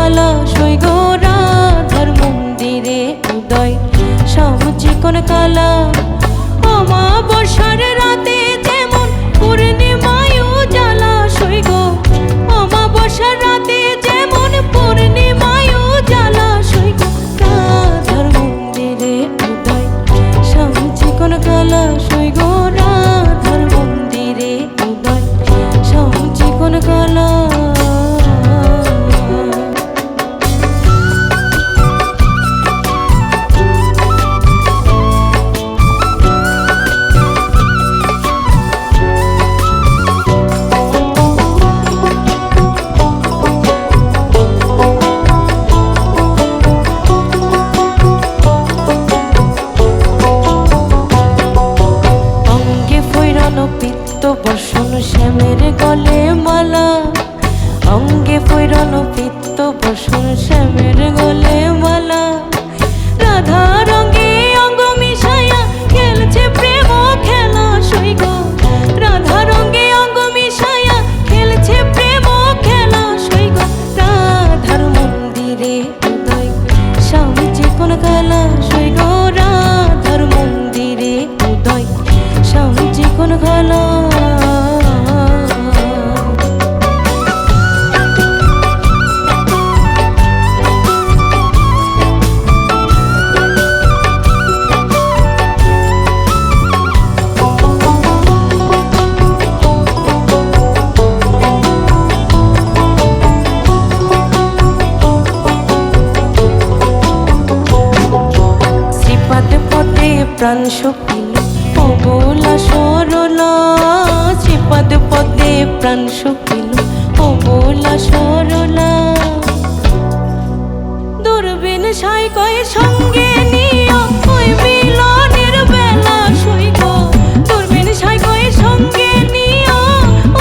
কালা সৈগ রাধার মন্দিরে উদয় শ্যাম চিকন কালা অমাবস্যার রাতে যেমন পূর্ণিমায় উজালা সৈগ অমাবস্যার রাতে যেমন পূর্ণিমায় উজালা সৈগ রাধার মন্দিরে উদয় শ্যাম চিকন কালা সৈগ রাধার মন্দিরে উদয় শ্যাম চিকন কালা। বসন শ্যামের গলে মালা অঙ্গে পৈরন পিত্ত বসন শ্যামের গলে মালা রাধা রঙে অঙ্গ মিশায়া খেলছে প্রেম খেলা সৈগ রাধা রঙে অঙ্গ মিশায়া খেলছে প্রেম খেলা সৈগ রাধার মন্দিরে উদয় শ্যাম চিকন কালা সৈগ রাধার মন্দিরে উদয় শ্যাম চিকন কালা। প্রাণ শুকিল অবলা সরলা শ্রীপদ পদে প্রাণ শুকিল অবলা সরলা দূরবীন সাই কয়ে সঙ্গে নিও ওই মিলনের বেলা সৈগ দূরবীন সাই কয়ে সঙ্গে নিও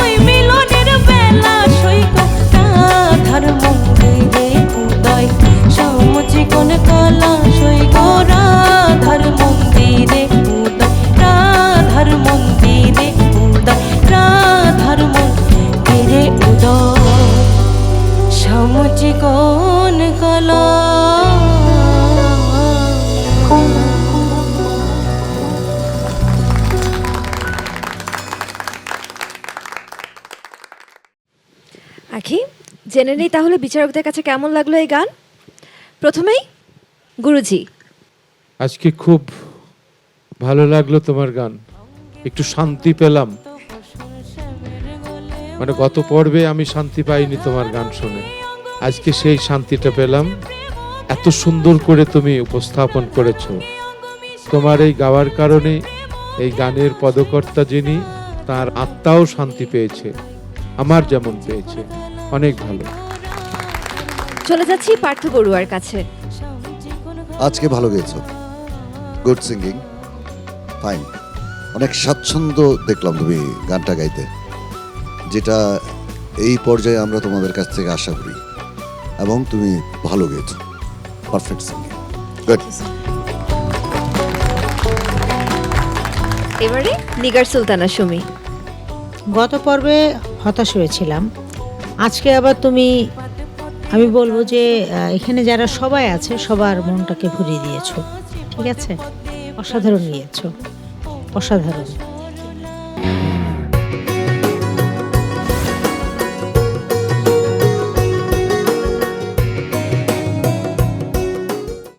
ওই মিলনের বেলা সৈগ রাধার মন্দিরে উদয় শ্যাম চিকন কালা সৈগ রাধার মন্দিরে উদয় রাধার মন্দিরে উদয় রাধার মন্দিরে উদয় শ্যাম চিকন কালা। আখি, জেনে নেই তাহলে বিচারকদের কাছে কেমন লাগলো এই গান। প্রথমেই গুরুজি। আজকে খুব ভালো লাগলো তোমার গান, একটু শান্তি পেলাম। মানে গত পর্বে আমি শান্তি পাইনি তোমার গান শুনে, আজকে সেই শান্তিটা পেলাম। এত সুন্দর করে তুমি উপস্থাপন করেছো। তোমার এই গাওয়ার কারণে এই গানের পদকর্তা যিনি, তার আত্মাও শান্তি পেয়েছে, আমার যেমন পেয়েছে। অনেক ভালো। চলে যাচ্ছি পার্থ বড়ুয়ার কাছে। আজকে ভালো গেয়েছো, গুড সিঙ্গিং, ফাইন। অনেক স্বাচ্ছন্দ্য দেখলাম তুমি গানটা গাইতে, যেটা এই পর্যায়ে আমরা তোমাদের কাছ থেকে আশা করি। এবং তুমি ভালো গেয়েছো, পারফেক্ট সিঙ্গিং, গুড। এবারে নিগার সুলতানা সুমি। গত পর্বে হতাশ হয়েছিলাম, আজকে আবার তুমি, আমি বলবো যে এখানে যারা সবাই আছে সবার মনটাকে ভরিয়ে দিয়েছো। ঠিক আছে, অসাধারণ গিয়েছো, অসাধারণ।